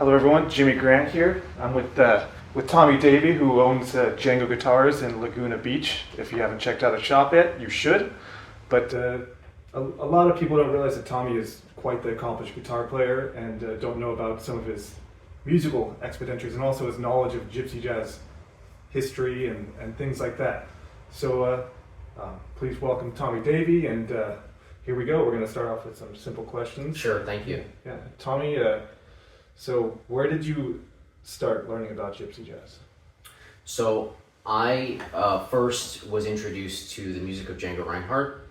Hello everyone, Jimmy Grant here. I'm with Tommy Davy, who owns Django Guitars in Laguna Beach. If you haven't checked out his shop yet, you should. But a lot of people don't realize that Tommy is quite the accomplished guitar player and don't know about some of his musical expenditures and also his knowledge of Gypsy Jazz history and things like that. So please welcome Tommy Davy, and here we go. We're going to start off with some simple questions. Sure, thank you. Yeah, Tommy, so where did you start learning about Gypsy Jazz? So I first was introduced to the music of Django Reinhardt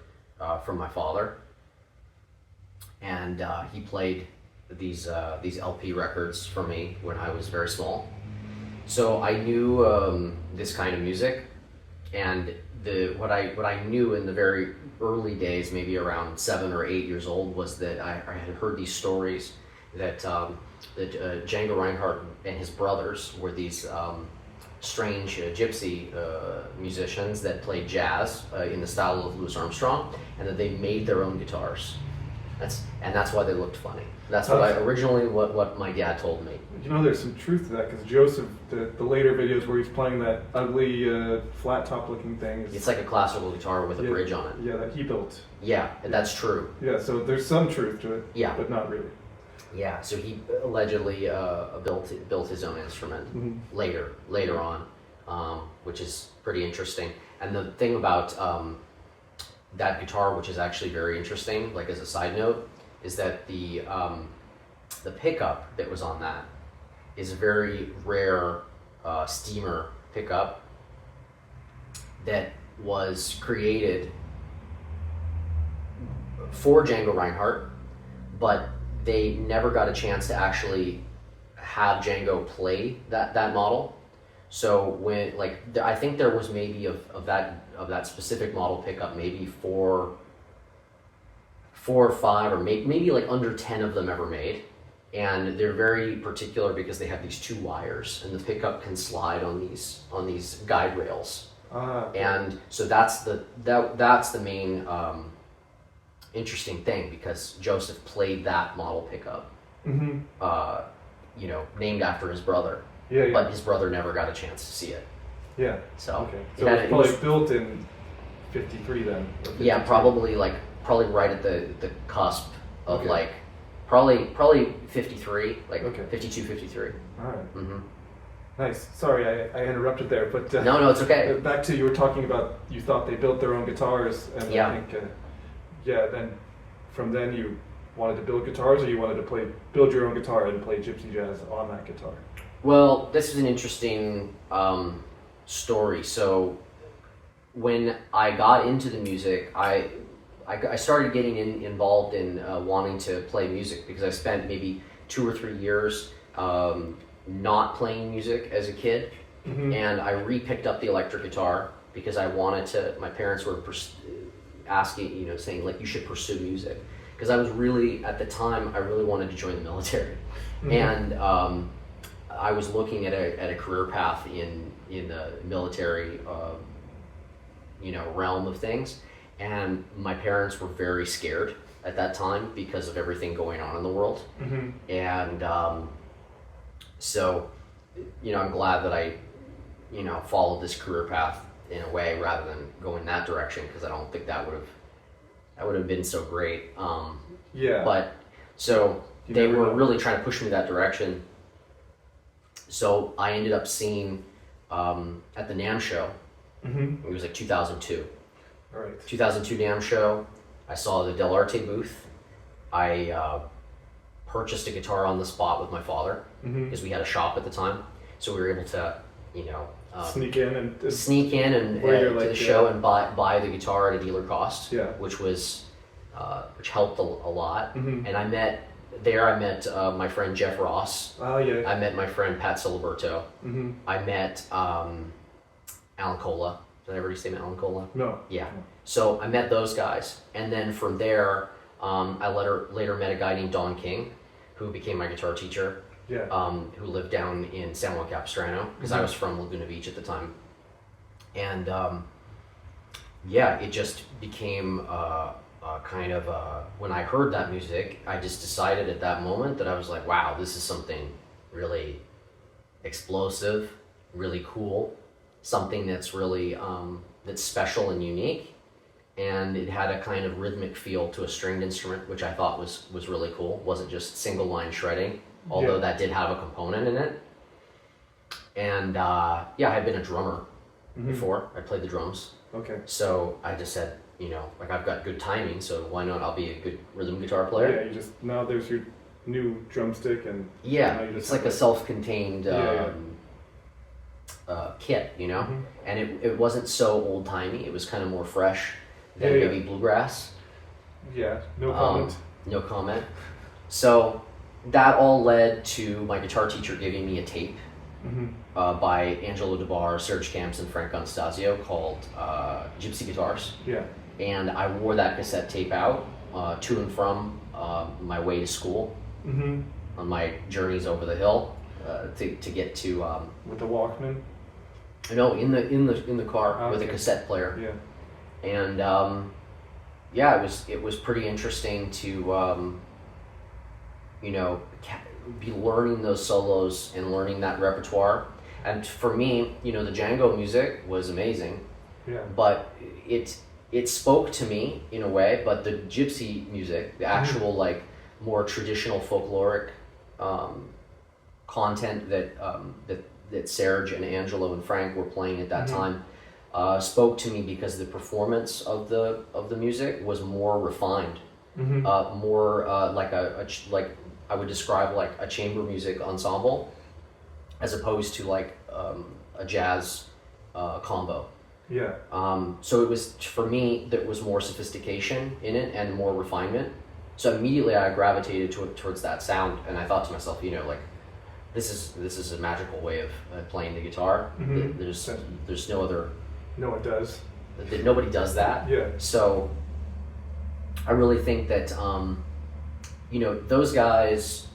from my father, and he played these LP records for me when I was very small. So I knew this kind of music, and what I knew in the very early days, maybe around 7 or 8 years old, was that I had heard these stories that Django Reinhardt and his brothers were these strange gypsy musicians that played jazz in the style of Louis Armstrong, and that they made their own guitars. That's why they looked funny. That's what my dad told me. You know, there's some truth to that, because Joseph, the later videos where he's playing that ugly flat top looking thing. It's like a classical guitar with a bridge on it. Yeah, that he built. Yeah, that's true. Yeah, so there's some truth to it. Yeah, but not really. Yeah, so he allegedly built his own instrument later on, which is pretty interesting. And the thing about that guitar, which is actually very interesting, like as a side note, is that the pickup that was on that is a very rare steamer pickup that was created for Django Reinhardt, but they never got a chance to actually have Django play that model. So when, I think there was maybe of that specific model pickup, maybe four or five, or maybe like under 10 of them ever made. And they're very particular because they have these 2 wires, and the pickup can slide on these guide rails. And so that's the main interesting thing, because Joseph played that model pickup, named after his brother. Yeah. But his brother never got a chance to see it. Yeah. So okay. So it was probably built in '53 then. Yeah, probably right at the cusp of probably 53, 52, 53. All right. Nice. Sorry, I interrupted there, but no, it's okay. Back to, you were talking about, you thought they built their own guitars, and I think then from then you wanted to build guitars, or you wanted to build your own guitar and play Gypsy Jazz on that guitar? Well, this is an interesting story. So when I got into the music, I started getting involved in wanting to play music, because I spent maybe 2 or 3 years not playing music as a kid, and I re-picked up the electric guitar because I wanted to. My parents were asking, saying you should pursue music, because I was really, at the time, I really wanted to join the military, and I was looking at a career path in the military, realm of things. And my parents were very scared at that time because of everything going on in the world. And so, I'm glad that I, followed this career path in a way rather than going that direction, because I don't think that would have been so great. But so they were really trying to push me that direction. So I ended up seeing at the NAMM show. It was 2002. All right. 2002 NAMM show. I saw the Del Arte booth. I purchased a guitar on the spot with my father, because we had a shop at the time. So we were able to, sneak in and to the show and buy the guitar at a dealer cost, which helped a lot. And I met my friend Jeff Ross. Oh yeah. I met my friend Pat Siliberto. I met Alan Cola. Did I already say Alan Cola? No. Yeah. So I met those guys, and then from there, I later met a guy named Don King, who became my guitar teacher. Yeah. Who lived down in San Juan Capistrano, because I was from Laguna Beach at the time, and it just became when I heard that music, I just decided at that moment that I was like, wow, this is something really explosive, really cool, something that's really that's special and unique, and it had a kind of rhythmic feel to a stringed instrument, which I thought was really cool. It wasn't just single line shredding, although that did have a component in it. And I had been a drummer before. I played the drums. Okay. So I just said, like, I've got good timing, so why not? I'll be a good rhythm guitar player. Yeah, now there's your new drumstick, and it's like a self-contained kit, Mm-hmm. and it wasn't so old-timey. It was kind of more fresh than maybe bluegrass. Yeah, no comment. No comment. So that all led to my guitar teacher giving me a tape by Angelo DeBar, Serge Camps, and Frank Anastasio called Gypsy Guitars. Yeah. And I wore that cassette tape out to and from my way to school on my journeys over the hill to get to. With the Walkman. No, in the car with a cassette player. Yeah. And it was pretty interesting to be learning those solos and learning that repertoire. And for me, the Django music was amazing. Yeah. But it spoke to me in a way, but the gypsy music, the actual like more traditional folkloric content that Serge and Angelo and Frank were playing at that time spoke to me because the performance of the music was more refined, more like like I would describe like a chamber music ensemble, as opposed to like a jazz combo. Yeah. So it was, for me, there was more sophistication in it and more refinement. So immediately I gravitated towards that sound, and I thought to myself, like, this is a magical way of playing the guitar. There's no other. No one does. Nobody does that. Yeah. So I really think that those guys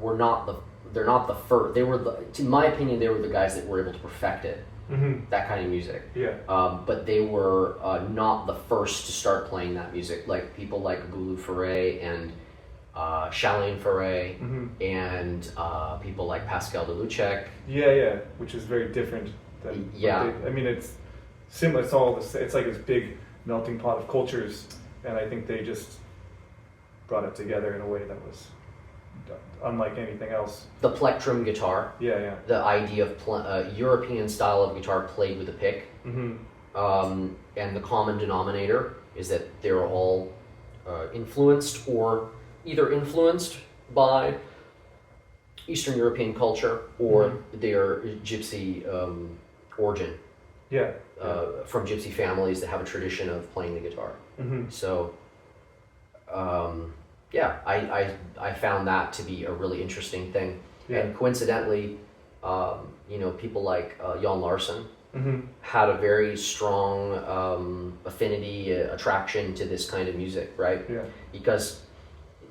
were not they're not the first. They were, in my opinion, they were the guys that were able to perfect it. That kind of music. Yeah. But they were not the first to start playing that music. Like people like Boulou Ferré and Shalane Ferré and people like Pascal Delucek. Yeah, which is very different than. It's similar. It's all it's like this big melting pot of cultures, and I think they just brought it together in a way that was unlike anything else. The plectrum guitar. Yeah. The idea of European style of guitar played with a pick. And the common denominator is that they're all influenced or either influenced by Eastern European culture or their gypsy origin. Yeah. From gypsy families that have a tradition of playing the guitar. So I found that to be a really interesting thing. Yeah. And coincidentally, people like Jan Larsen had a very strong affinity, attraction to this kind of music, right? Yeah. Because,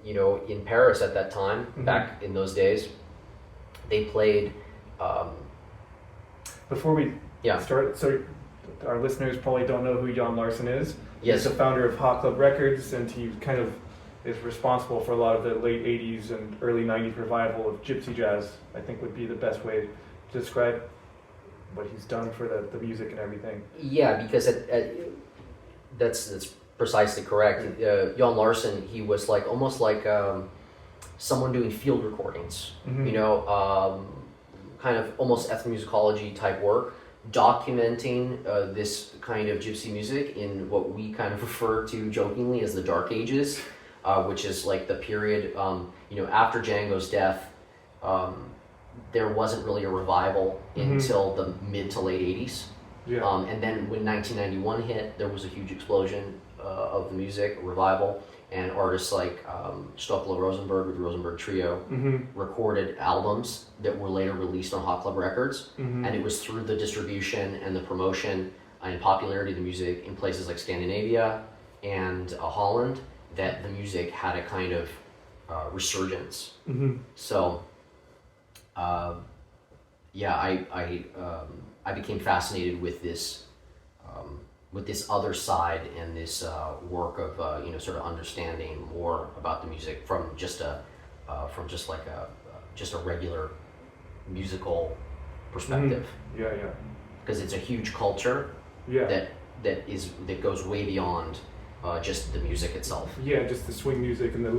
in Paris at that time, back in those days, they played... Before we start, so our listeners probably don't know who Jan Larsen is. Yes. He's the founder of Hot Club Records, and he kind of is responsible for a lot of the late 80s and early 90s revival of Gypsy Jazz, I think would be the best way to describe what he's done for the music and everything. Yeah, because that's precisely correct. Jan Larsen, he was like almost like someone doing field recordings, kind of almost ethnomusicology type work, documenting this kind of gypsy music in what we kind of refer to jokingly as the Dark Ages. Which is like the period, after Django's death, there wasn't really a revival until the mid to late 80s. Yeah. And then when 1991 hit, there was a huge explosion of the music, revival, and artists like Stockler Rosenberg with the Rosenberg Trio recorded albums that were later released on Hot Club Records. And it was through the distribution and the promotion and popularity of the music in places like Scandinavia and Holland that the music had a kind of resurgence. So, I became fascinated with this other side and this work of sort of understanding more about the music from just a regular musical perspective. Yeah, yeah. Because it's a huge culture Yeah. that goes way beyond just the music itself. Yeah, just the swing music and the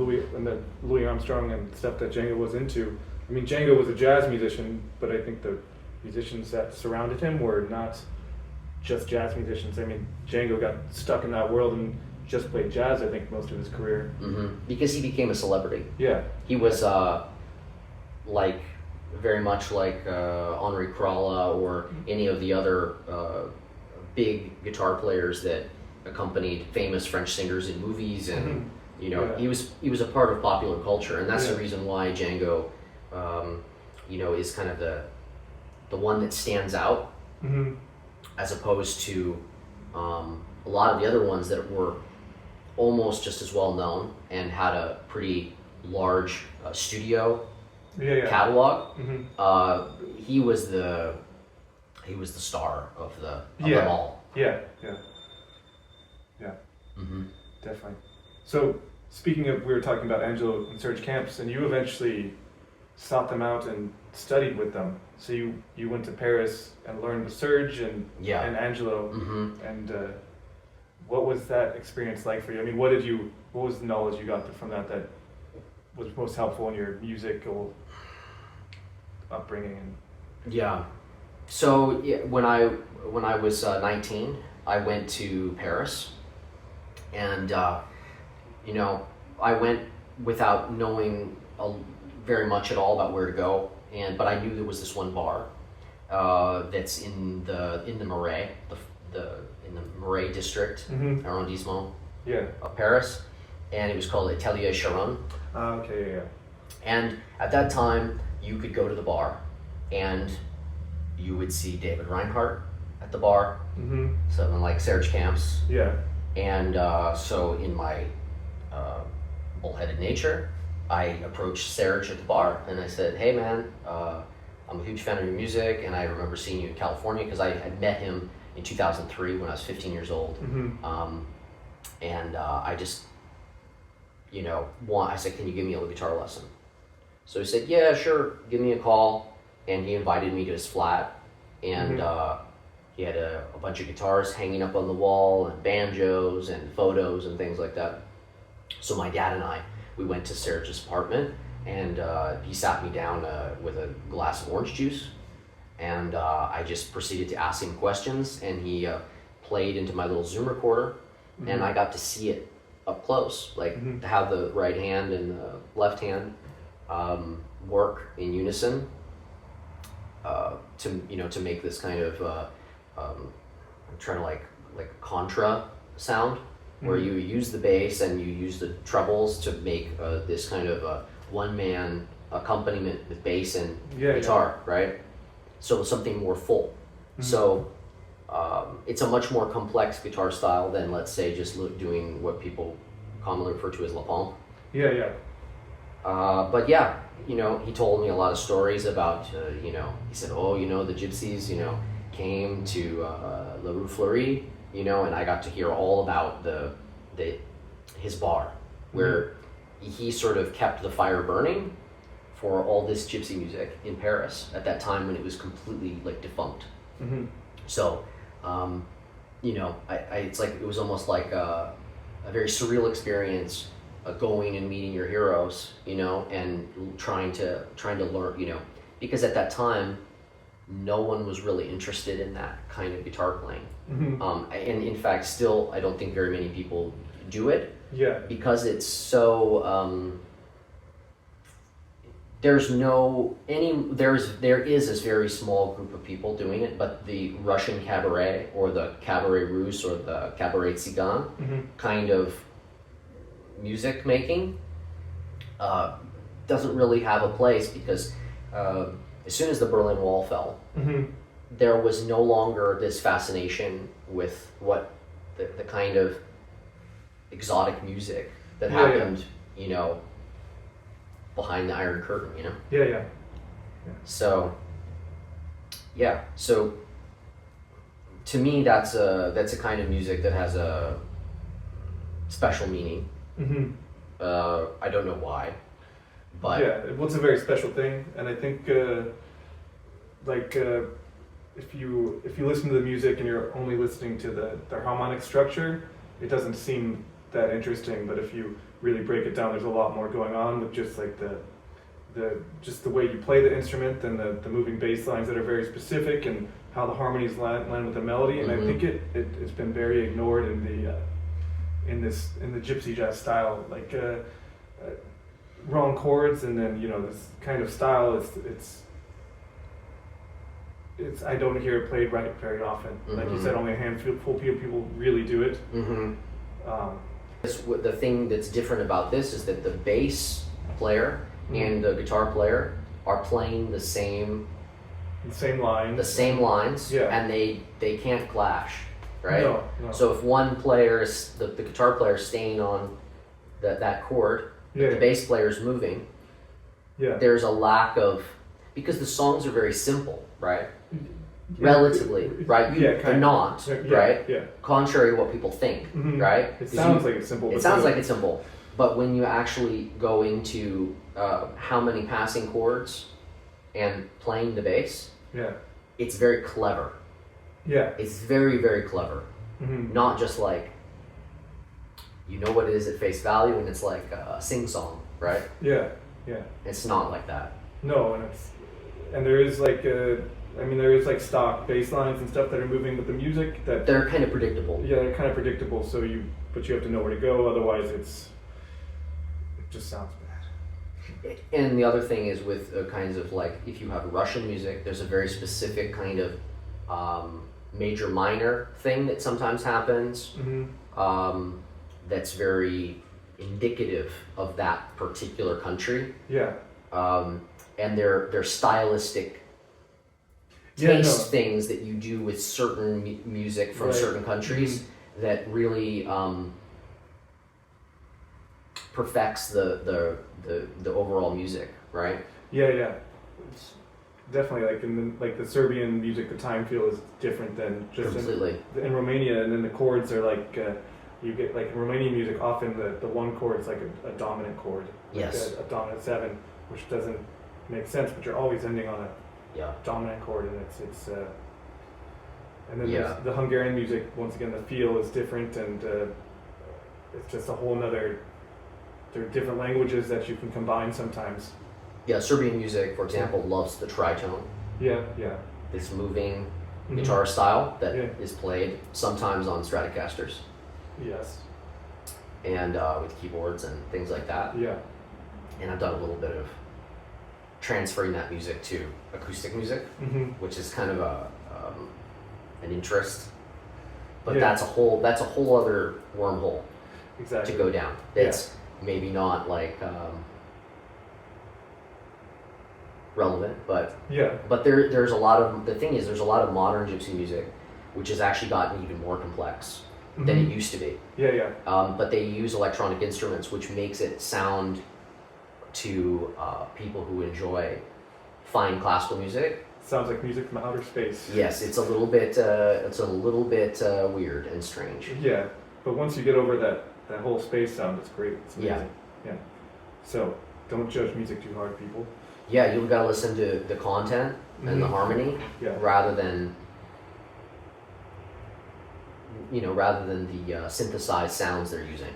Louis Armstrong and stuff that Django was into. I mean, Django was a jazz musician, but I think the musicians that surrounded him were not just jazz musicians. I mean, Django got stuck in that world and just played jazz, I think, most of his career. Because he became a celebrity. Yeah. He was like very much like Henri Krala or any of the other big guitar players that accompanied famous French singers in movies, and you know, he was a part of popular culture, and that's the reason why Django, you know, is kind of the one that stands out, as opposed to a lot of the other ones that were almost just as well known and had a pretty large studio catalog. He was the star of them all. Yeah. Definitely. So speaking of, we were talking about Angelo and Serge Camps, and you eventually sought them out and studied with them. So you went to Paris and learned with Serge and Angelo. And what was that experience like for you? I mean, what was the knowledge you got from that was most helpful in your musical upbringing? So when I was 19, I went to Paris, and you know, I went without knowing very much at all about where to go, but I knew there was this one bar that's in the Marais, in the Marais district, arrondissement of Paris, and it was called Atelier Charon. Okay. And at that time, you could go to the bar, and you would see David Reinhardt at the bar, something like Serge Camps. And so in my bullheaded nature, I approached Serge at the bar, and I said, "Hey man, I'm a huge fan of your music, and I remember seeing you in California," because I had met him in 2003 when I was 15 years old. And I just, you know, I said, "Can you give me a guitar lesson?" So he said, "Yeah, sure, give me a call." And he invited me to his flat, and he had a bunch of guitars hanging up on the wall, and banjos and photos and things like that. So my dad and we went to Serge's apartment, and he sat me down with a glass of orange juice, and I just proceeded to ask him questions, and he played into my little Zoom recorder, and I got to see it up close, like to have the right hand and the left hand work in unison, to make this kind of I'm trying to like contra sound, where you use the bass and you use the trebles to make this kind of one-man accompaniment with bass and guitar, right? So something more full. So it's a much more complex guitar style than, let's say, just doing what people commonly refer to as La Pompe. But yeah, you know, he told me a lot of stories about, you know, he said, "Oh, you know, the Gypsies, you know, came to La Rue Fleury," you know, and I got to hear all about his bar, where he sort of kept the fire burning for all this gypsy music in Paris at that time when it was completely like defunct. So, you know, it's like, it was almost like a very surreal experience, going and meeting your heroes, you know, and trying to learn, you know, because at that time, no one was really interested in that kind of guitar playing. And in fact, still, I don't think very many people do it. Because it's so, there is this very small group of people doing it, but the Russian cabaret or the cabaret russe or the cabaret tzigane kind of music making doesn't really have a place, because as soon as the Berlin Wall fell, there was no longer this fascination with what the kind of exotic music that happened, you know, behind the Iron Curtain, you know? So, so to me, that's a kind of music that has a special meaning. I don't know why, but well, it's a very special thing, and I think like if you listen to the music and you're only listening to the harmonic structure, it doesn't seem that interesting. But if you really break it down, there's a lot more going on with just like just the way you play the instrument and the moving bass lines that are very specific and how the harmonies land with the melody. And I think it's been very ignored in the gypsy jazz style, like wrong chords, and then this kind of style. It's I don't hear it played right very often. Like you said, only a handful of people really do it. The thing that's different about this is that the bass player and the guitar player are playing the same lines, and they can't clash, right? No. So if one player is the guitar player is staying on that chord, the bass player is moving. There's a lack of, because the songs are very simple, right? Relatively, right? They're not, right? Contrary to what people think, right? It sounds like it's simple. It sounds like it's simple, but when you actually go into how many passing chords and playing the bass, it's very clever. It's very, very clever. Not just like, you know what it is at face value, and it's like a sing-song, right? It's not like that. No, and there is like there is like stock bass lines and stuff that are moving with the music that they're kind of predictable. They're kind of predictable. So but you have to know where to go. Otherwise, it just sounds bad. And the other thing is with kinds of like, if you have Russian music, there's a very specific kind of major minor thing that sometimes happens. That's very indicative of that particular country. And they're stylistic taste things that you do with certain music from certain countries that really perfects the overall music, right? It's definitely like the Serbian music. The time feel is different than just completely in Romania, and then the chords are like you get like in Romanian music. Often the one chord is like a dominant chord, like a dominant 7, which doesn't make sense. But you're always ending on a dominant chord, and it's and then there's the Hungarian music. Once again, the feel is different, and it's just a whole nother. There are different languages that you can combine sometimes. Serbian music, for example, loves the tritone. This moving guitar style that is played sometimes on Stratocasters. And with keyboards and things like that. And I've done a little bit of transferring that music to acoustic music, which is kind of an interest. But that's a whole other wormhole to go down. It's maybe not like relevant, but there's a lot of, the thing is, there's a lot of modern gypsy music which has actually gotten even more complex than it used to be. But they use electronic instruments, which makes it sound to people who enjoy fine classical music. Sounds like music from outer space. Yes, it's a little bit weird and strange. But once you get over that whole space sound, it's great. It's amazing. So don't judge music too hard, people. You've got to listen to the content and the harmony rather than the synthesized sounds they're using.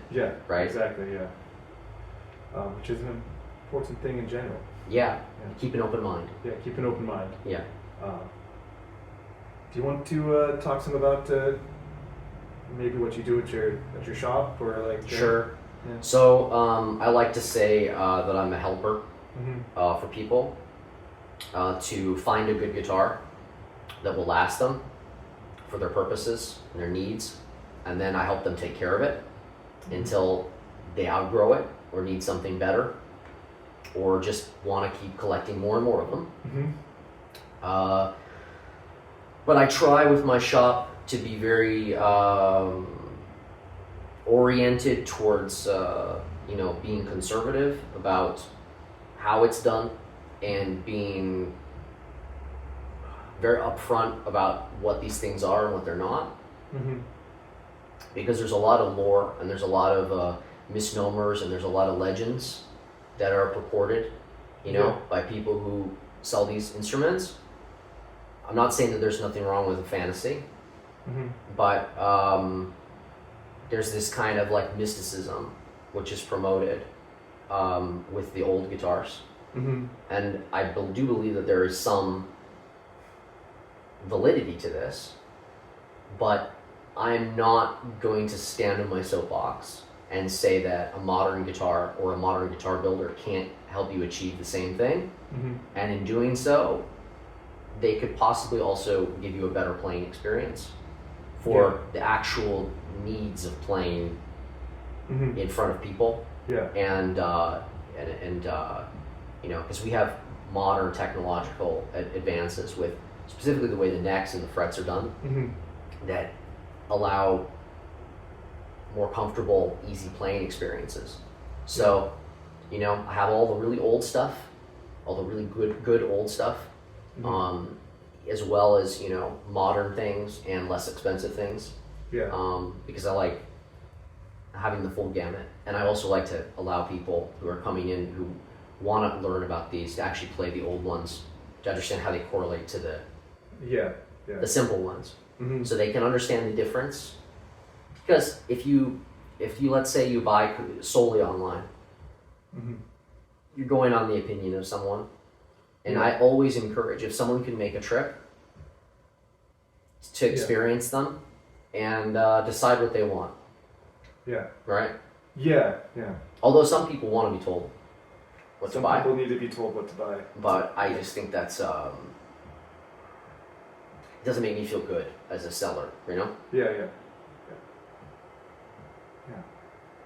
Right? Exactly, which is an important thing in general. Keep an open mind. Keep an open mind. Do you want to talk some about maybe what you do at your shop, or like? Sure. So I like to say that I'm a helper for people to find a good guitar that will last them for their purposes and their needs, and then I help them take care of it until they outgrow it or need something better, or just want to keep collecting more and more of them. But I try with my shop to be very oriented towards being conservative about how it's done, and being very upfront about what these things are and what they're not. Because there's a lot of lore, and there's a lot of misnomers, and there's a lot of legends that are purported, by people who sell these instruments. I'm not saying that there's nothing wrong with a fantasy, but there's this kind of like mysticism which is promoted with the old guitars. And I do believe that there is some validity to this, but I'm not going to stand on my soapbox and say that a modern guitar or a modern guitar builder can't help you achieve the same thing. And in doing so, they could possibly also give you a better playing experience for the actual needs of playing in front of people. And you know, because we have modern technological advances with specifically the way the necks and the frets are done that allow more comfortable, easy playing experiences. So, you know, I have all the really old stuff, all the really good old stuff, as well as, you know, modern things and less expensive things. Because I like having the full gamut, and I also like to allow people who are coming in who want to learn about these to actually play the old ones, to understand how they correlate to the simple ones, so they can understand the difference. Because if you let's say you buy solely online, you're going on the opinion of someone, and I always encourage, if someone can make a trip to experience them and decide what they want. Right? Although some people want to be told what to buy. Some people need to be told what to buy. But I just think that's it doesn't make me feel good as a seller, you know? Yeah.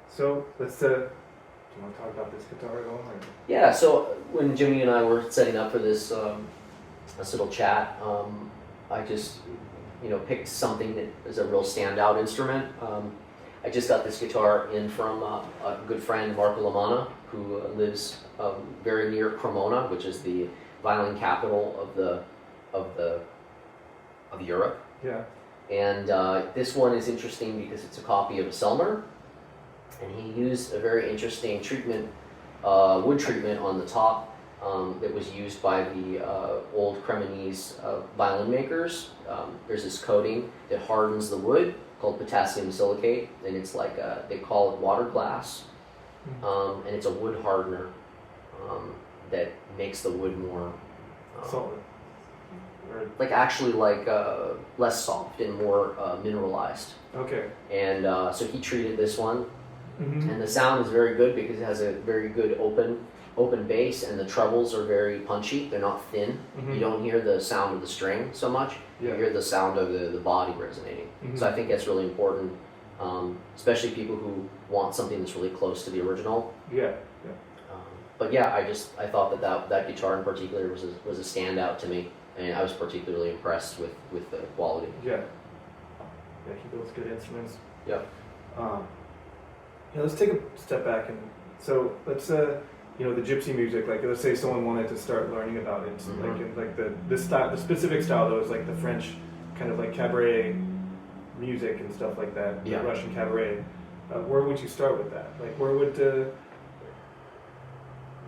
So let's do you want to talk about this guitar at all? Or? Yeah, so when Jimmy and I were setting up for this little chat, I just, you know, picked something that is a real standout instrument. I just got this guitar in from a good friend, Marco Lamana, who lives very near Cremona, which is the violin capital of Europe. And this one is interesting because it's a copy of a Selmer, and he used a very interesting treatment, wood treatment on the top that was used by the old Cremonese violin makers. There's this coating that hardens the wood called potassium silicate, and it's like they call it water glass, and it's a wood hardener that makes the wood more solid, like actually like less soft and more mineralized. And so he treated this one, and the sound is very good because it has a very good open bass, and the trebles are very punchy. They're not thin. You don't hear the sound of the string so much. You hear the sound of the body resonating. So I think that's really important, especially people who want something that's really close to the original. But yeah, I thought that guitar in particular was a standout to me, and I was particularly impressed with the quality. He builds good instruments. Let's take a step back, and so let's you know, the gypsy music, like let's say someone wanted to start learning about it, like the style, the specific style though is like the French kind of like cabaret music and stuff like that, the Russian cabaret. Where would you start with that? Like where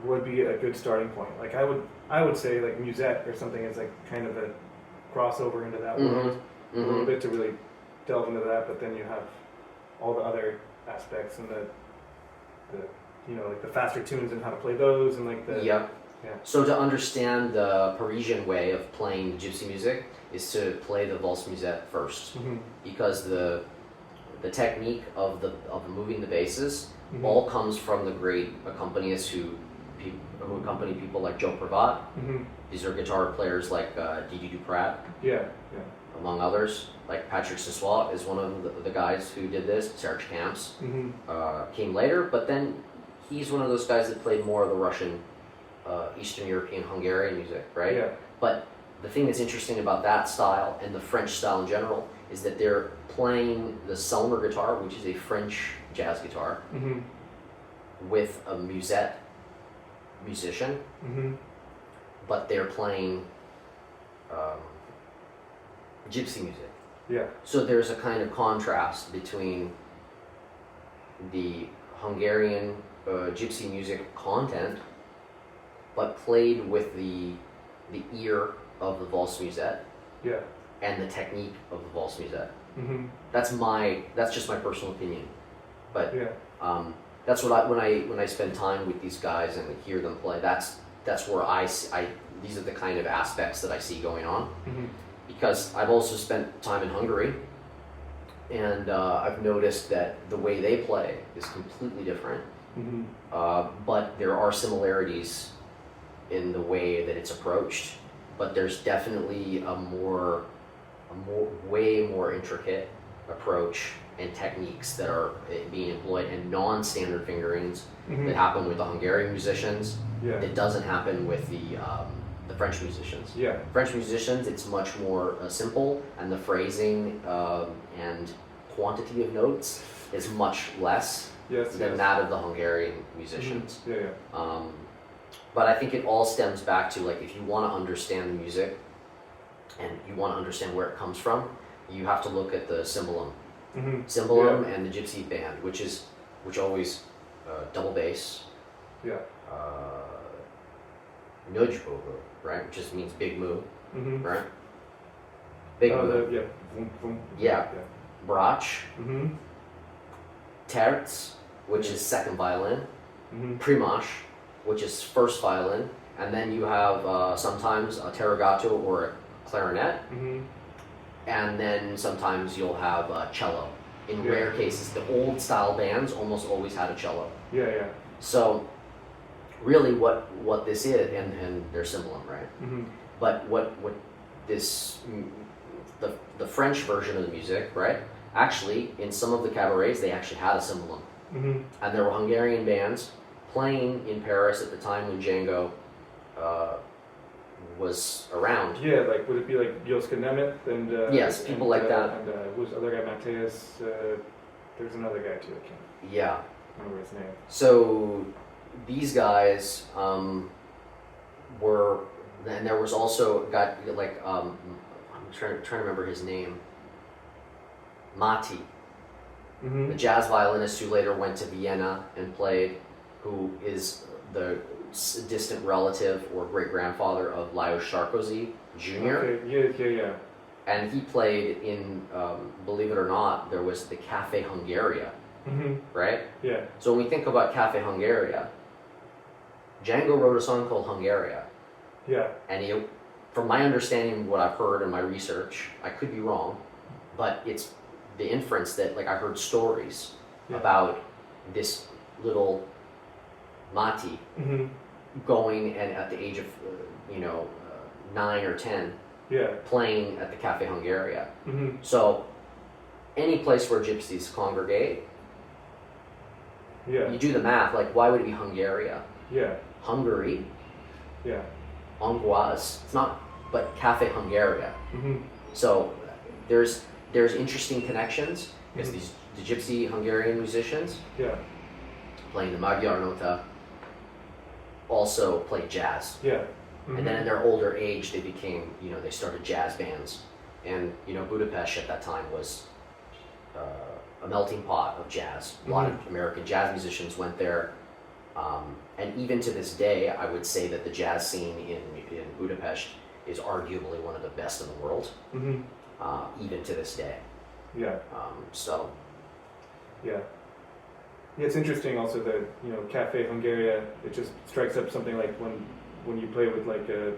would be a good starting point? Like I would say like musette or something is like kind of a crossover into that world a little bit to really delve into that, but then you have all the other aspects and the you know, like the faster tunes and how to play those, and like the So to understand the Parisian way of playing the gypsy music is to play the valse musette first, because the technique of moving the basses all comes from the great accompanists who accompany people like Joe Pravat. These are guitar players like Didi Duprat, among others. Like Patrick Sissois is one of the guys who did this. Serge Camps came later, but then he's one of those guys that played more of the Russian, Eastern European, Hungarian music, right? But the thing that's interesting about that style and the French style in general is that they're playing the Selmer guitar, which is a French jazz guitar, with a musette musician, but they're playing gypsy music. So there's a kind of contrast between the Hungarian gypsy music content, but played with the ear of the valse musette, Yeah. and the technique of the valse music. Mm-hmm. That's just my personal opinion, but Yeah. that's what when I spend time with these guys and hear them play. That's where these are the kind of aspects that I see going on. Mm-hmm. Because I've also spent time in Hungary, and I've noticed that the way they play is completely different. Mm-hmm. But there are similarities in the way that it's approached. But there's definitely a way more intricate approach and techniques that are being employed, and non-standard fingerings Mm-hmm. that happen with the Hungarian musicians. Yeah. That doesn't happen with the French musicians. Yeah. French musicians, it's much more simple, and the phrasing and quantity of notes is much less Yes. than Yes. that of the Hungarian musicians. Mm-hmm. Yeah. Yeah. But I think it all stems back to, like, if you want to understand the music and you want to understand where it comes from, you have to look at the cymbalum. Mm-hmm. Cymbalum Yeah. and the gypsy band, which always double bass, Yeah. nudjbogo, right, which just means big moo, Mm-hmm. right? Big moo. Yeah. Vroom, vroom. Yeah. Brach, Mm-hmm. terz, which is second violin, Mm-hmm. primash, which is first violin, and then you have sometimes a terrogato or a clarinet, Mm-hmm. and then sometimes you'll have a cello. In Yeah. rare cases, the old style bands almost always had a cello. Yeah. Yeah. So really what this is, and their cymbalum, right? Mm-hmm. But what this, the French version of the music, right? Actually, in some of the cabarets, they actually had a cymbalum. Mm-hmm. And there were Hungarian bands playing in Paris at the time when Django was around. Yeah, like would it be like Joska Nemeth and Yes, people like that. And who's the other guy? Mateus. There's another guy too. I can't Yeah. remember his name. So these guys were, and there was also a guy like I'm trying to remember his name. Mati, Mm-hmm. the jazz violinist who later went to Vienna and played, who is the distant relative or great grandfather of Lajos Sarkozy Jr. Okay. Yeah. Yeah. Yeah. And he played in, believe it or not, there was the Cafe Hungaria, Mm-hmm. right? Yeah. So when we think about Cafe Hungaria, Django wrote a song called Hungaria, Yeah. and he, from my understanding of what I've heard in my research, I could be wrong, but it's the inference that, like, I heard stories Yeah. about this little Mati Mm-hmm. going and at the age of 9 or 10 Yeah. playing at the Cafe Hungaria. Mm-hmm. So any place where gypsies congregate, Yeah. you do the math, like, why would it be Hungaria? Yeah. Hungary, Yeah. Hongroise, it's not, but Cafe Hungaria. Mm-hmm. So there's interesting connections because the gypsy Hungarian musicians Yeah. playing the Magyar nota also play jazz. Yeah. Mm-hmm. And then in their older age, they became, they started jazz bands. And, Budapest at that time was a melting pot of jazz. A lot of American jazz musicians went there. And even to this day, I would say that the jazz scene in Budapest is arguably one of the best in the world, Mm-hmm. even to this day. Yeah. So, Yeah. Yeah, it's interesting also that, Cafe Hungaria, it just strikes up something like when you play with like a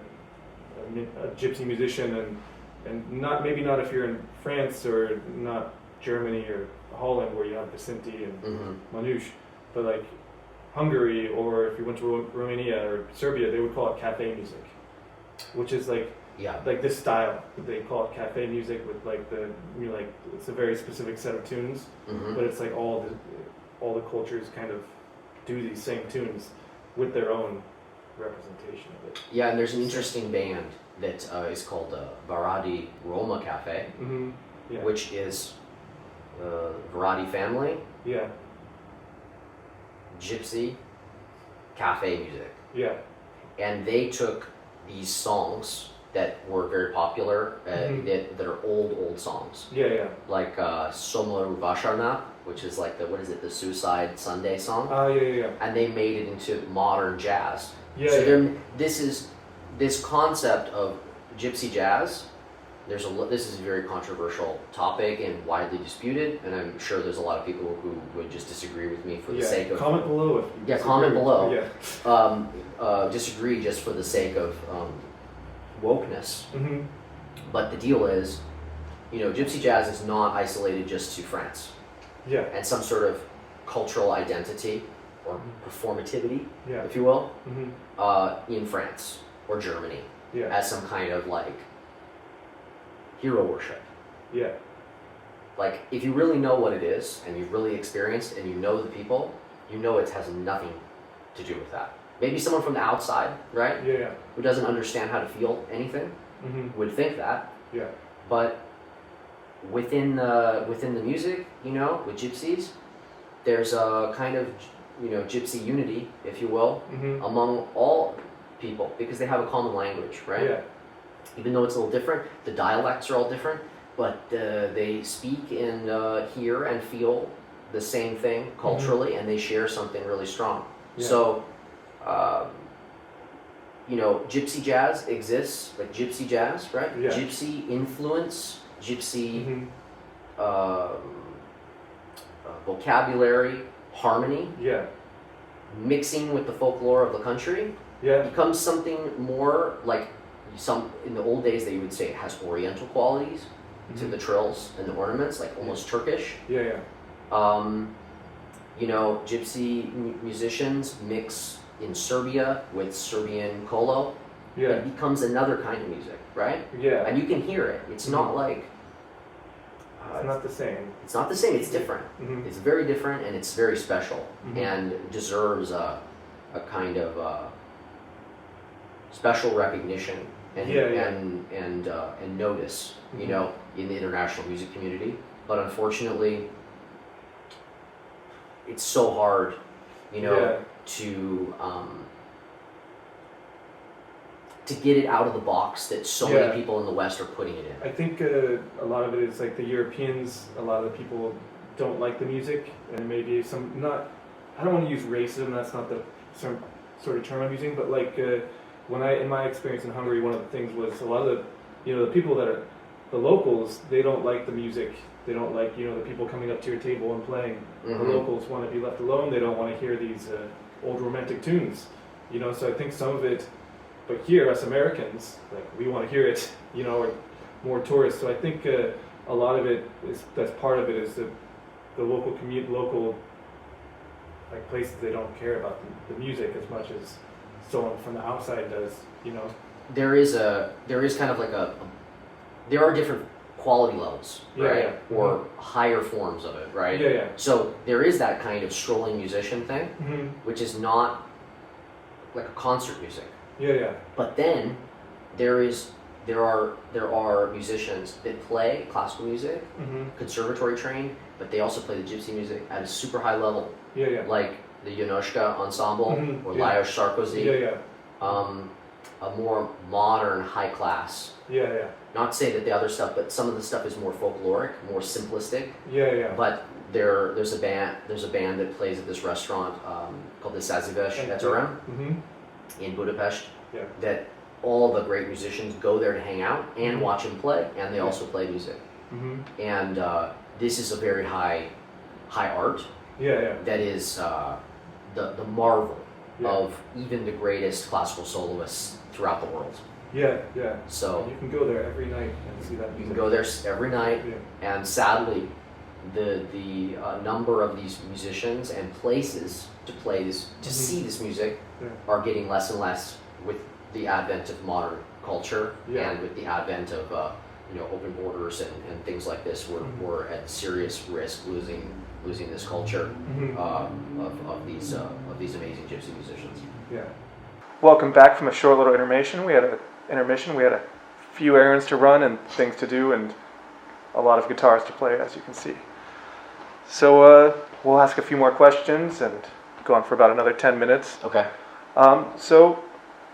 gypsy musician and maybe not if you're in France or not Germany or Holland where you have Vicente and Manouche, but like Hungary, or if you went to Romania or Serbia, they would call it cafe music, which is like this style. They call it cafe music with like it's a very specific set of tunes, but it's like all the cultures kind of do these same tunes with their own representation of it. Yeah, and there's an interesting band that is called Varadi Roma Cafe, Mm-hmm. Yeah. which is Varadi family, Yeah. gypsy, cafe music. Yeah. And they took these songs that were very popular, that are old songs, Yeah. Yeah. like Somoru Vasarnap, which is like the Suicide Sunday song, Oh, yeah. and they made it into modern jazz. Yeah. So Yeah. this concept of gypsy jazz this is a very controversial topic and widely disputed, and I'm sure there's a lot of people who would just disagree with me for the sake of comment below if you disagree. comment below. Yeah. Disagree just for the sake of wokeness. Mm-hmm. But the deal is, Gypsy jazz is not isolated just to France Yeah. and some sort of cultural identity or performativity, Yeah. if you will, Mm-hmm. in France or Germany Yeah. as some kind of like hero worship. Yeah. Like, if you really know what it is and you've really experienced and you know the people, it has nothing to do with that. Maybe someone from the outside, right, Yeah. who doesn't understand how to feel anything Mm-hmm. would think that. Yeah. But within the music, with gypsies, there's a kind of, gypsy unity, if you will, Mm-hmm. among all people because they have a common language, right? Yeah. Even though it's a little different, the dialects are all different, but they speak and hear and feel the same thing culturally, and they share something really strong. Yeah. So, gypsy jazz exists, like gypsy jazz, right? Yeah. Gypsy influence, gypsy Mm-hmm. vocabulary, harmony, Yeah. mixing with the folklore of the country Yeah. becomes something more like in the old days you would say it has oriental qualities to Mhm. the trills and the ornaments, like almost Turkish. Yeah. Yeah. Gypsy musicians mix in Serbia with Serbian kolo. Yeah. It becomes another kind of music, right? Yeah. And you can hear it. It's not like It's not the same. it's not the same. It's different. Mm-hmm. It's very different, and it's very special, Mhm. and deserves a kind of special recognition and and notice, Mhm. in the international music community. But unfortunately, it's so hard, Yeah. to get it out of the box that so Yeah. many people in the West are putting it in. I think a lot of it is like the Europeans. A lot of the people don't like the music, and maybe I don't want to use racism. That's not the sort of term I'm using. But like in my experience in Hungary, one of the things was a lot of the people that are the locals. They don't like the music. They don't like the people coming up to your table and playing. Mhm. The locals want to be left alone. They don't want to hear these old romantic tunes. So I think some of it. But here, us Americans, like we want to hear it, or more tourists. So I think a lot of it that's part of it is the local local like places. They don't care about the music as much as someone from the outside does. There is kind of like there are different quality levels, Yeah, right? yeah. Or higher forms of it, right? Yeah, yeah. So there is that kind of strolling musician thing, Mm-hmm. which is not like a concert music. Yeah, yeah. But then there are musicians that play classical music, Mm-hmm. conservatory trained, but they also play the gypsy music at a super high level, Yeah, yeah. like the Yonoshka ensemble Mhm, or yeah. Lajos Sarkozy. Yeah, yeah. A more modern, high class. Yeah, yeah. Not to say that the other stuff, but some of the stuff is more folkloric, more simplistic. Yeah, yeah. But there's a band that plays at this restaurant called the Sazivesh that's around Mm-hmm. in Budapest. Yeah. That all the great musicians go there to hang out and Mhm. watch him play, and they Yeah. also play music. Mm-hmm. And this is a very high art Yeah, yeah. that is the marvel Yeah. of even the greatest classical soloists throughout the world. Yeah, yeah. So You can go there every night and see that you music. can go there every night, Yeah. and sadly, the number of these musicians and places to play this to Mhm. see this music Yeah. are getting less and less with the advent of modern culture Yeah. and with the advent of open borders and things like this. Mhm. We're at serious risk losing this culture Mhm. of these amazing gypsy musicians. Yeah. Welcome back from a short little intermission. We had a few errands to run and things to do and a lot of guitars to play, as you can see. So we'll ask a few more questions and go on for about another 10 minutes. Okay. So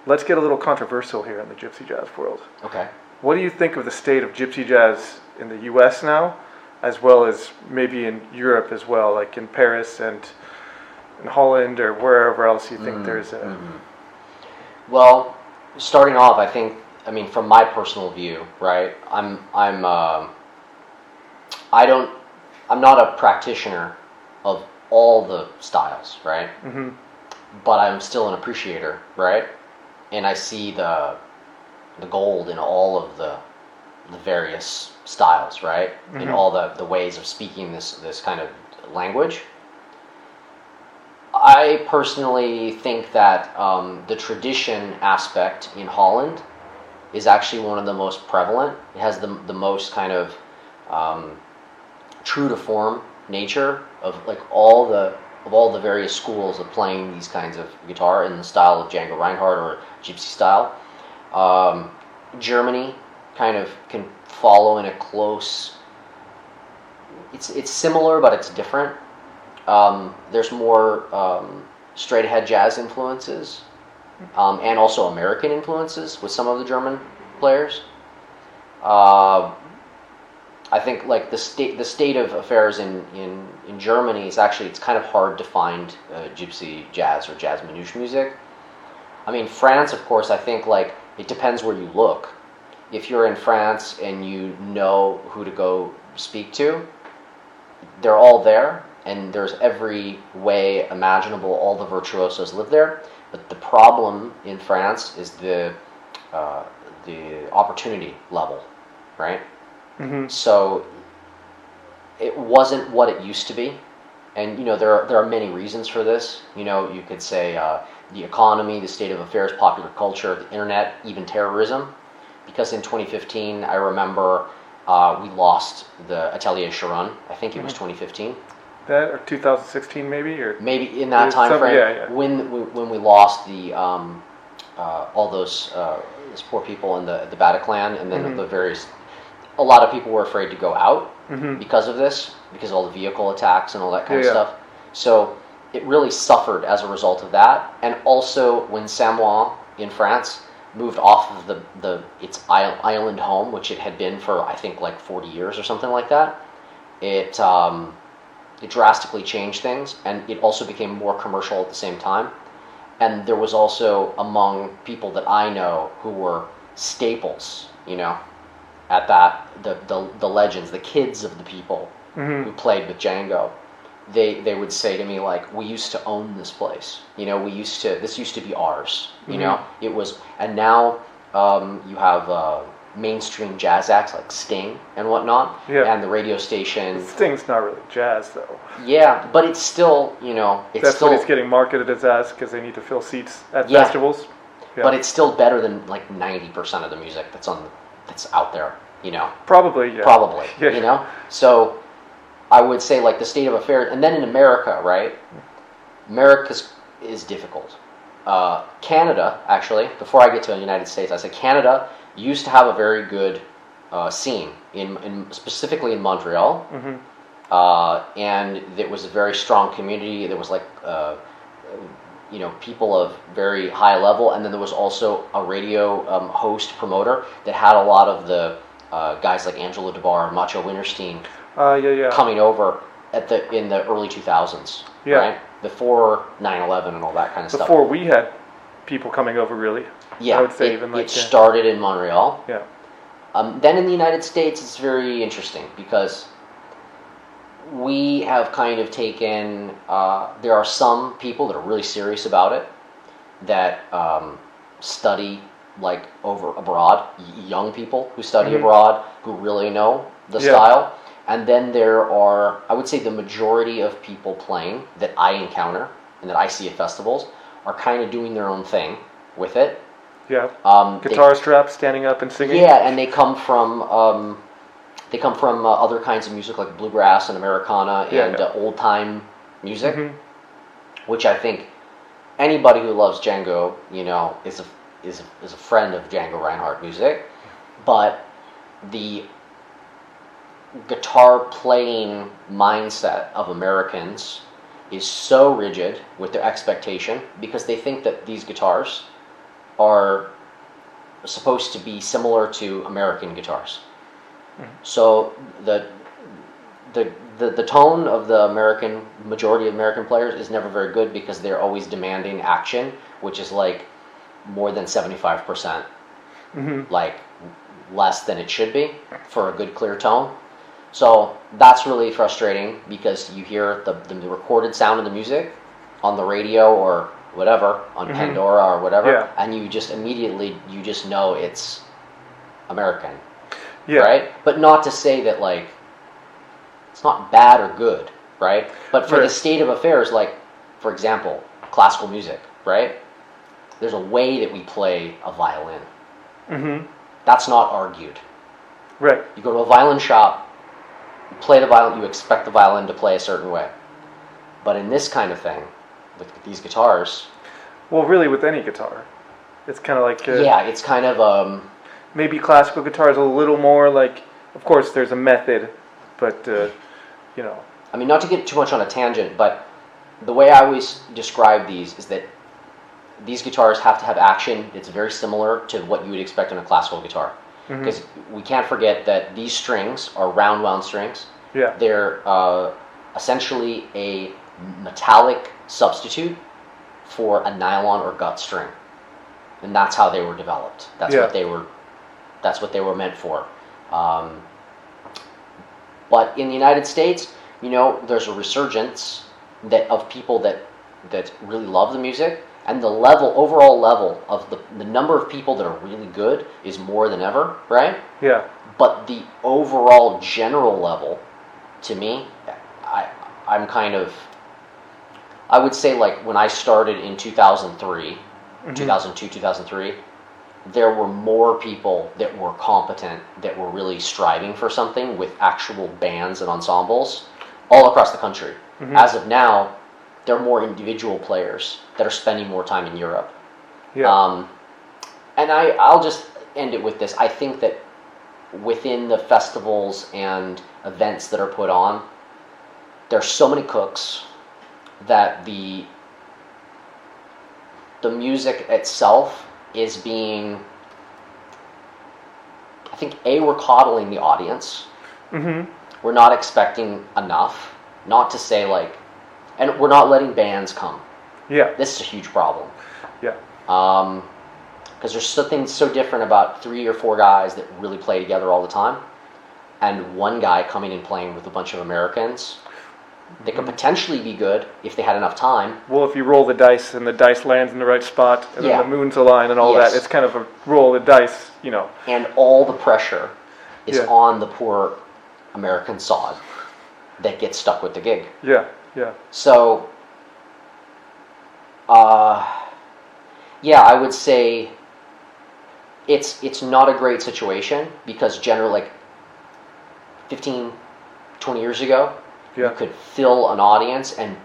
let's get a little controversial here in the gypsy jazz world. Okay. What do you think of the state of gypsy jazz in the U.S. now, as well as maybe in Europe as well, like in Paris and in Holland or wherever else you think there's a... Well, starting off, I think I mean, from my personal view, right? I'm not a practitioner of all the styles, right? Mm-hmm. But I'm still an appreciator, right? And I see the gold in all of the various styles, right? Mm-hmm. In all the ways of speaking this kind of language. I personally think that the tradition aspect in Holland is actually one of the most prevalent. It has the most kind of true to form nature of like all the various schools of playing these kinds of guitar in the style of Django Reinhardt or Gypsy style. Germany kind of can follow in a close. It's similar, but it's different. There's more straight ahead jazz influences, and also American influences with some of the German players. I think like the state of affairs in Germany is actually, it's kind of hard to find gypsy jazz or jazz manouche music. I mean, France, of course, I think like it depends where you look. If you're in France and you know who to go speak to, they're all there, and there's every way imaginable. All the virtuosos live there. But the problem in France is the opportunity level, right? Mm-hmm. So it wasn't what it used to be, and there are many reasons for this. You could say the economy, the state of affairs, popular culture, the internet, even terrorism. Because in 2015, I remember we lost the Atelier Sharon. I think it was 2015. That or 2016 maybe, or maybe in that time frame. Yeah. When we lost the all those poor people in the Bataclan, and then the various. A lot of people were afraid to go out because of this, because of all the vehicle attacks and all that kind of stuff. So it really suffered as a result of that. And also when Samoa in France moved off of its island home, which it had been for I think like 40 years or something like that, it drastically changed things, and it also became more commercial at the same time. And there was also among people that I know who were staples, at that, the legends, the kids of the people who played with Django, they would say to me like, we used to own this place, this used to be ours, it was. And now you have mainstream jazz acts like Sting and whatnot, and the radio station. Sting's not really jazz though. Yeah, but it's still, That's what it's getting marketed as because they need to fill seats at festivals. Yeah. But it's still better than like 90% of the music that's out there, Probably, yeah. Probably, Yeah. So I would say like the state of affairs, and then in America, right? America is difficult. Canada, actually, before I get to the United States, I say Canada used to have a very good scene in specifically in Montreal, and it was a very strong community. There was like people of very high level, and then there was also a radio host promoter that had a lot of the guys like Angelo DeBar, Macho Winterstein coming over in the early 2000s, right? Before 9/11 and all that kind of stuff. Before we had people coming over, really. Yeah, I would say it started in Montreal. Yeah. Then in the United States, it's very interesting because we have kind of taken. There are some people that are really serious about it, that study like over abroad. Young people who study abroad who really know the style. And then there are, I would say, the majority of people playing that I encounter and that I see at festivals are kind of doing their own thing with it. Yeah. Guitar straps, standing up and singing. Yeah, and they come from other kinds of music like bluegrass and Americana and old time music, which I think anybody who loves Django, is a friend of Django Reinhardt music. But the guitar playing mindset of Americans is so rigid with their expectation because they think that these guitars are supposed to be similar to American guitars. So the tone of the majority of American players is never very good because they're always demanding action, which is like more than 75%. like less than it should be for a good clear tone. So that's really frustrating because you hear the recorded sound of the music on the radio or whatever, on Pandora or whatever, and you just immediately, you just know it's American, right? But not to say that, like, it's not bad or good, right? But for the state of affairs, like, for example, classical music, right? There's a way that we play a violin. That's not argued. Right. You go to a violin shop, you play the violin, you expect the violin to play a certain way. But in this kind of thing, with these guitars... Well, really with any guitar. It's kind of like... yeah, it's kind of... maybe classical guitar is a little more like... Of course, there's a method, but, you know... I mean, not to get too much on a tangent, but the way I always describe these is that these guitars have to have action. It's very similar to what you would expect on a classical guitar. Because we can't forget that these strings are round wound strings. Yeah. They're essentially a metallic substitute for a nylon or gut string, and that's how they were developed. That's what they were. That's what they were meant for. But in the United States, you know, there's a resurgence of people that really love the music, and the overall level of the number of people that are really good is more than ever, right? Yeah. But the overall general level, to me, I'm kind of, I would say, like, when I started in 2003, 2002, 2003, there were more people that were competent, that were really striving for something with actual bands and ensembles all across the country. As of now, there are more individual players that are spending more time in Europe. Yeah. And I'll just end it with this. I think that within the festivals and events that are put on, there's so many cooks that the music itself is being, I think, we're coddling the audience. We're not expecting enough. Not to say, like, and we're not letting bands come. Yeah. This is a huge problem. Yeah. Because there's something so different about 3 or 4 guys that really play together all the time, and one guy coming and playing with a bunch of Americans. They could potentially be good if they had enough time. Well, if you roll the dice and the dice lands in the right spot, and then the moon's aligned and all that, it's kind of a roll of the dice, you know. And all the pressure is on the poor American sod that gets stuck with the gig. Yeah, yeah. So, yeah, I would say it's not a great situation, because generally, like 15, 20 years ago, you could fill an audience and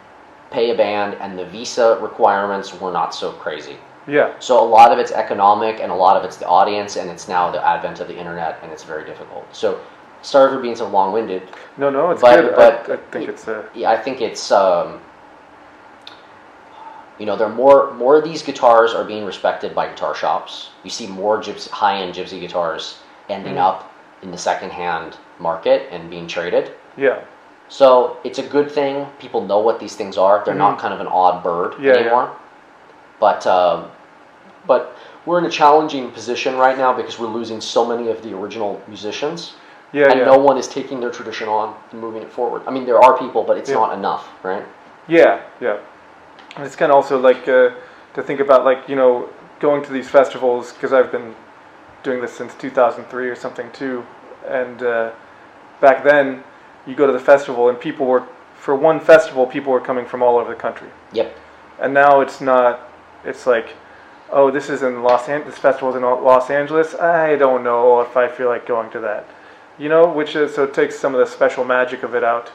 pay a band, and the visa requirements were not so crazy. Yeah. So a lot of it's economic, and a lot of it's the audience, and it's now the advent of the internet, and it's very difficult. So, sorry for being so long-winded. No, it's good. But I think it's yeah, I think it's you know, there are more of these guitars are being respected by guitar shops. You see more high-end Gypsy guitars ending up in the second-hand market and being traded. Yeah. So it's a good thing. People know what these things are. They're not kind of an odd bird anymore. Yeah. But we're in a challenging position right now because we're losing so many of the original musicians. Yeah, and no one is taking their tradition on and moving it forward. I mean, there are people, but it's not enough, right? Yeah, yeah. And it's kind of also like to think about, like, you know, going to these festivals, because I've been doing this since 2003 or something too. And back then, you go to the festival and people were, for one festival, people were coming from all over the country. Yep. And now it's not, it's like, oh, this is in this festival's in Los Angeles. I don't know if I feel like going to that. You know, which is, so it takes some of the special magic of it out.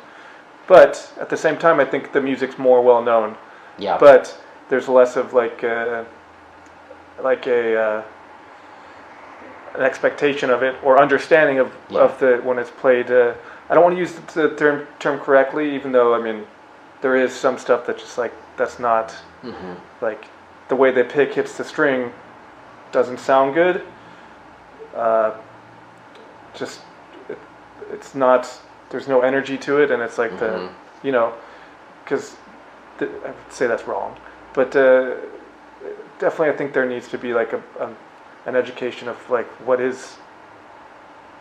But at the same time, I think the music's more well known. Yeah. But there's less of an expectation of it, or understanding of the when it's played. I don't want to use the term correctly, even though, I mean, there is some stuff that just, like, that's not like the way the pick hits the string doesn't sound good. Just it's not. There's no energy to it, and it's like the, you know, because I would say that's wrong, but definitely I think there needs to be like an education of like what is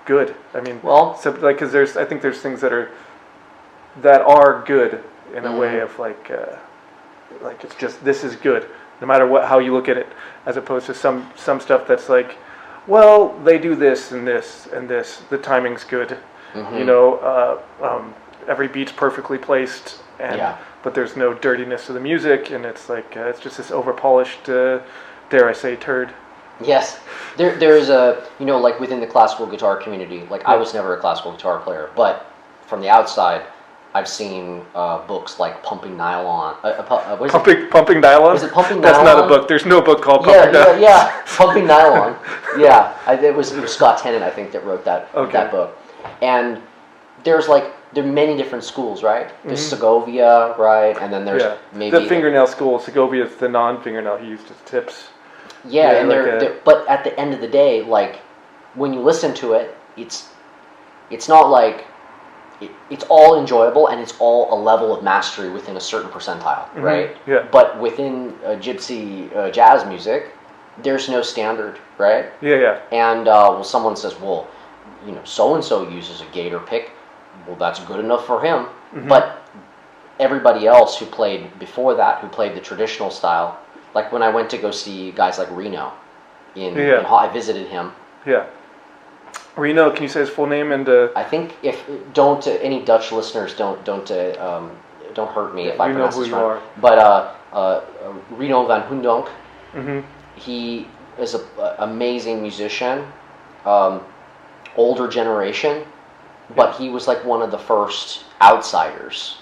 good. I mean, Well- so like because I think there's things that are good in a way of like it's just this is good no matter how you look at it, as opposed to some stuff that's like, well, they do this and this and this, the timing's good, you know, every beat's perfectly placed, and but there's no dirtiness to the music, and it's like it's just this overpolished, dare I say, turd. Yes, there's a, you know, like within the classical guitar community, like I was never a classical guitar player, but from the outside, I've seen books like Pumping Nylon. What is it? Pumping Nylon? Is it Pumping That's Nylon? not a book. There's no book called Pumping Nylon. Yeah, Pumping Nylon. Yeah, it was Scott Tennant, I think, that wrote that book. And there are many different schools, right? There's Segovia, right? And then there's maybe the fingernail school. Segovia is the non-fingernail he used as tips. Yeah, and like but at the end of the day, like when you listen to it, it's not like it's all enjoyable, and it's all a level of mastery within a certain percentile, right? Yeah. But within gypsy jazz music, there's no standard, right? Yeah. And someone says, well, you know, so and so uses a gator pick. Well, that's good enough for him. But everybody else who played before that, who played the traditional style, like when I went to go see guys like Reno, I visited him. Yeah. Reno, can you say his full name? And I think any Dutch listeners don't hurt me if I pronounce this wrong. But Reno van Hoendonk, he is an amazing musician, older generation, but he was like one of the first outsiders.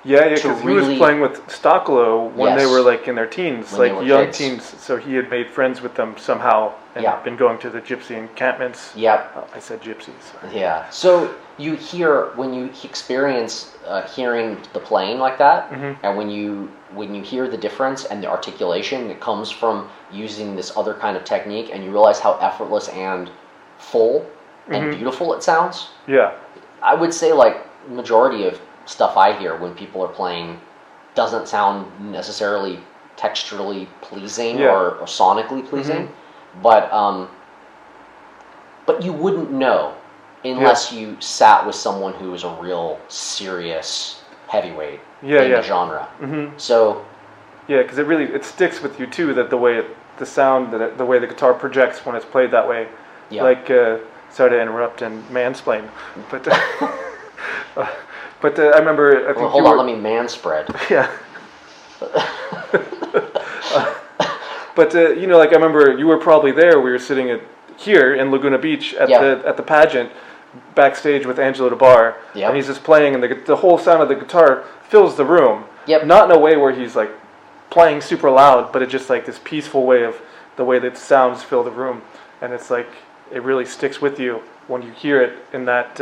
Yeah, because he was playing with Stocklow when they were like in their teens, like young teens. So he had made friends with them somehow, and been going to the gypsy encampments. Yeah, I said gypsies. Sorry. Yeah, so you hear when you experience hearing the playing like that, and when you hear the difference and the articulation that comes from using this other kind of technique, and you realize how effortless and full and beautiful it sounds. Yeah, I would say like majority of stuff I hear when people are playing doesn't sound necessarily texturally pleasing or sonically pleasing, but you wouldn't know unless you sat with someone who was a real serious heavyweight in the genre. So because it sticks with you too, that the way the sound, the way the guitar projects when it's played that way. Like sorry to interrupt and mansplain, but but I remember. I think hold on, let me manspread. Yeah. But you know, like I remember you were probably there. We were sitting here in Laguna Beach at the pageant, backstage with Angelo DeBar, and he's just playing, and the whole sound of the guitar fills the room. Not in a way where he's like playing super loud, but it's just like this peaceful way of the way that sounds fill the room, and it's like it really sticks with you when you hear it in that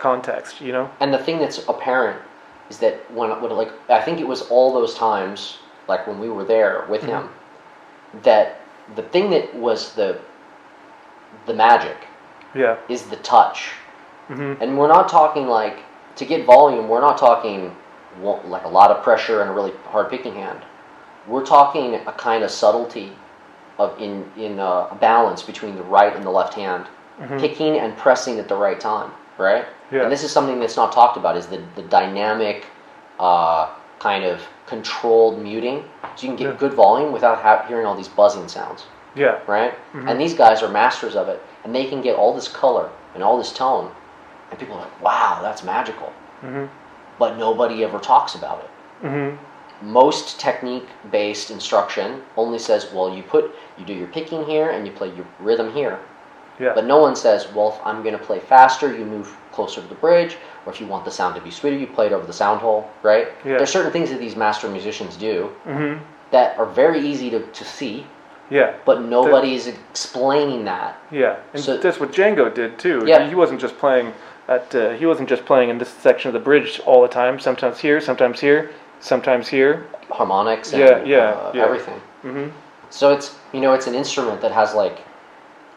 context, you know. And the thing that's apparent is that when like I think it was all those times, like when we were there with him, that the thing that was the magic is the touch. And we're not talking like, to get volume, we're not talking like a lot of pressure and a really hard picking hand. We're talking a kind of subtlety of in a balance between the right and the left hand, picking and pressing at the right time, right? And this is something that's not talked about, is the dynamic kind of controlled muting, so you can get good volume without hearing all these buzzing sounds. Right? And these guys are masters of it, and they can get all this color and all this tone, and people are like, wow, that's magical. But nobody ever talks about it. Most technique-based instruction only says, well, you do your picking here, and you play your rhythm here. But no one says, well, if I'm going to play faster, you move closer to the bridge, or if you want the sound to be sweeter, you play it over the sound hole, right? There's certain things that these master musicians do that are very easy to see, but nobody's explaining that. And so, that's what Django did too. He wasn't just playing in this section of the bridge all the time. Sometimes here, sometimes here, sometimes here. Harmonics and everything. So it's an instrument that has, like,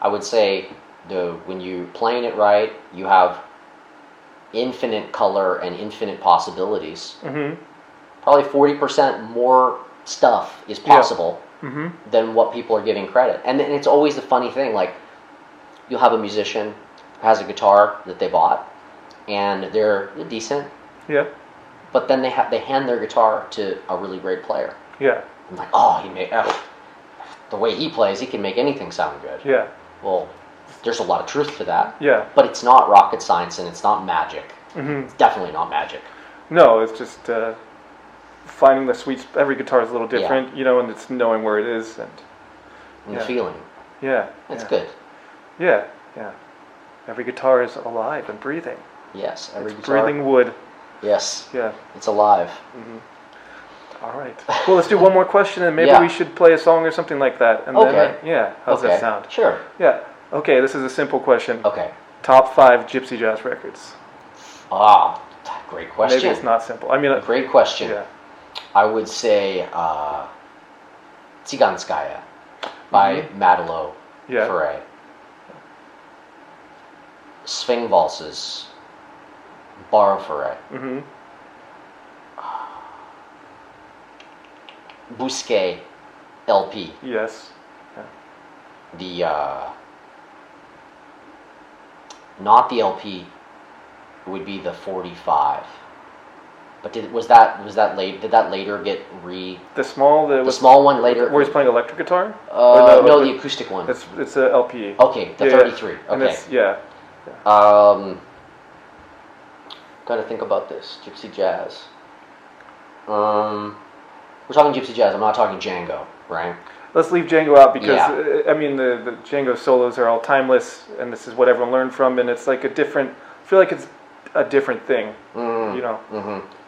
I would say, when you playing it right, you have infinite color and infinite possibilities. Probably 40% more stuff is possible than what people are giving credit. And it's always the funny thing, like, you'll have a musician who has a guitar that they bought, and they're decent, Yeah. but then they hand their guitar to a really great player. Yeah. I'm like, the way he plays, he can make anything sound good. Yeah. Well, there's a lot of truth to that. Yeah. But it's not rocket science, and it's not magic. It's definitely not magic. No, it's just finding the sweet. Every guitar is a little different, you know, and it's knowing where it is and The feeling. Yeah. It's yeah. good. Yeah. Yeah. Every guitar is alive and breathing. Yes, every It's guitar. breathing wood. Yes. Yeah. It's alive. All right. Well, let's do one more question, and maybe Yeah. we should play a song or something like that. And Okay. Then, how's that sound? Sure. Yeah. Okay, this is a simple question. Okay. Top 5 Gypsy Jazz records. Ah, great question. Maybe it's not simple. I mean, Great question. Yeah. I would say Tsiganskaya by Madelo Yeah. Ferre. Swing Valses, Barrow Ferre. Mm-hmm. Bousquet LP. Yes. The not the LP would be the 45. But was that late? Did that later get The small, the small one later? where he's playing electric guitar? No, the acoustic one. It's a LP. Okay, the Yeah, 33. And Okay. it's, yeah. Gotta think about this. Gypsy Jazz. We're talking Gypsy Jazz. I'm not talking Django, right? Let's leave Django out because Yeah. I mean the Django solos are all timeless, and this is what everyone learned from, and it's like a different. I feel like it's a different thing, you know.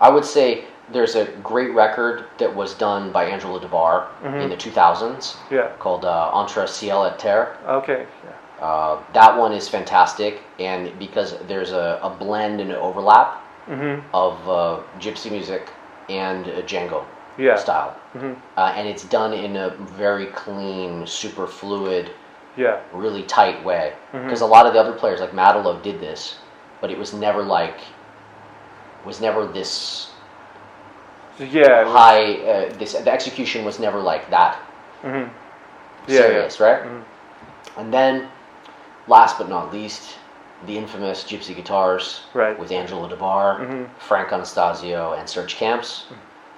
I would say there's a great record that was done by Angelo DeBar in the 2000s Yeah. called Entre Ciel et Terre. Okay. Yeah. That one is fantastic, and because there's a blend and overlap of gypsy music and Django Yeah. style. And it's done in a very clean, super fluid, Yeah. really tight way. Because a lot of the other players, like Madelo, did this, but it was never this Yeah. high. The execution was never like that serious, right? And then, last but not least, the infamous Gypsy Guitars Right. with Angelo DeBar, Frank Anastasio, and Serge Camps.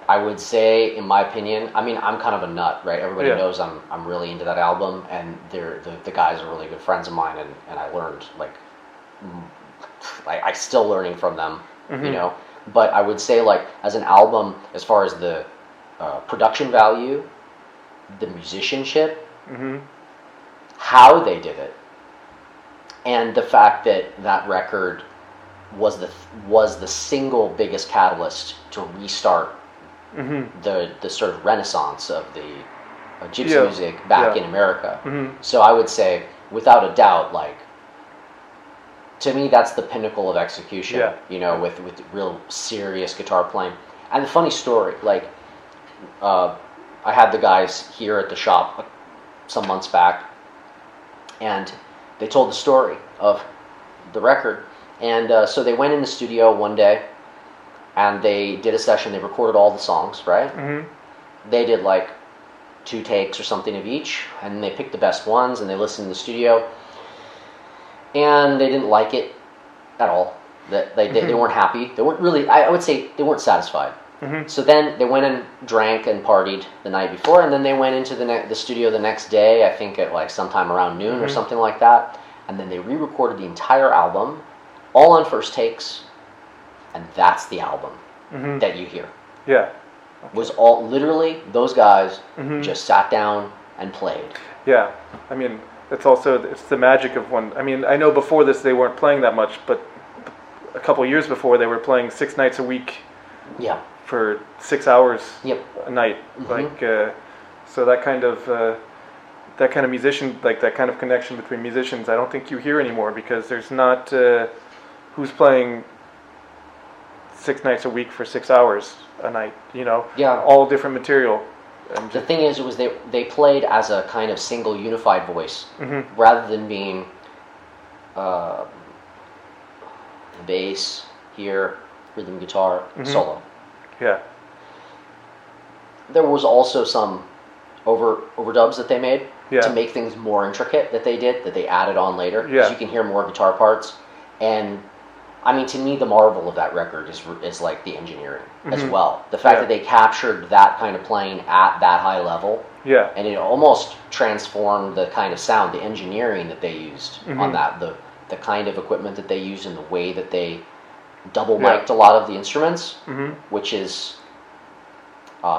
I would say, in my opinion, I mean, I'm kind of a nut, right? Everybody Yeah. knows I'm really into that album, and the guys are really good friends of mine, and I learned, I still learning from them, you know? But I would say, like, as an album, as far as the production value, the musicianship, how they did it, and the fact that record was the single biggest catalyst to restart the sort of renaissance of the gypsy music back in America. So I would say, without a doubt, like, to me, that's the pinnacle of execution. Yeah. You know, with real serious guitar playing. And the funny story, like, I had the guys here at the shop some months back, and they told the story of the record. And so they went in the studio one day, and they did a session. They recorded all the songs, right? They did like 2 takes or something of each, and they picked the best ones, and they listened in the studio. And they didn't like it at all. They weren't happy. They weren't really, I would say, they weren't satisfied. So then they went and drank and partied the night before, and then they went into the studio the next day, I think at like sometime around noon or something like that, and then they re-recorded the entire album, all on first takes, and that's the album that you hear. Yeah. Was all, literally, those guys just sat down and played. Yeah. I mean, it's the magic of one. I mean, I know before this they weren't playing that much, but a couple years before they were playing 6 nights a week. Yeah. For 6 hours Yep. a night, so that kind of musician, like that kind of connection between musicians, I don't think you hear anymore, because there's not who's playing 6 nights a week for 6 hours a night, you know. Yeah. All different material. And The thing is, they played as a kind of single unified voice, rather than being bass here, rhythm guitar, solo. yeah. There was also some overdubs that they made Yeah. to make things more intricate that they added on later. 'Cause Yeah. you can hear more guitar parts. And I mean, to me, the marvel of that record is like the engineering as well. The fact Yeah. that they captured that kind of playing at that high level, Yeah. and it almost transformed the kind of sound, the engineering that they used on that, the kind of equipment that they used, and the way that they double mic'd a lot of the instruments, which is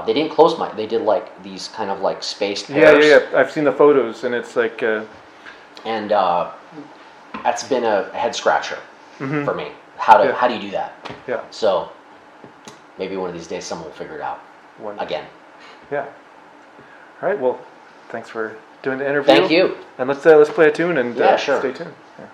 they didn't close mic. They did like these kind of like spaced pairs. Yeah. I've seen the photos, and it's like. And that's been a head scratcher for me. How do you do that? Yeah. So maybe one of these days someone will figure it out again. Yeah. All right. Well, thanks for doing the interview. Thank you. And let's play a tune and Yeah, sure. stay tuned. Yeah.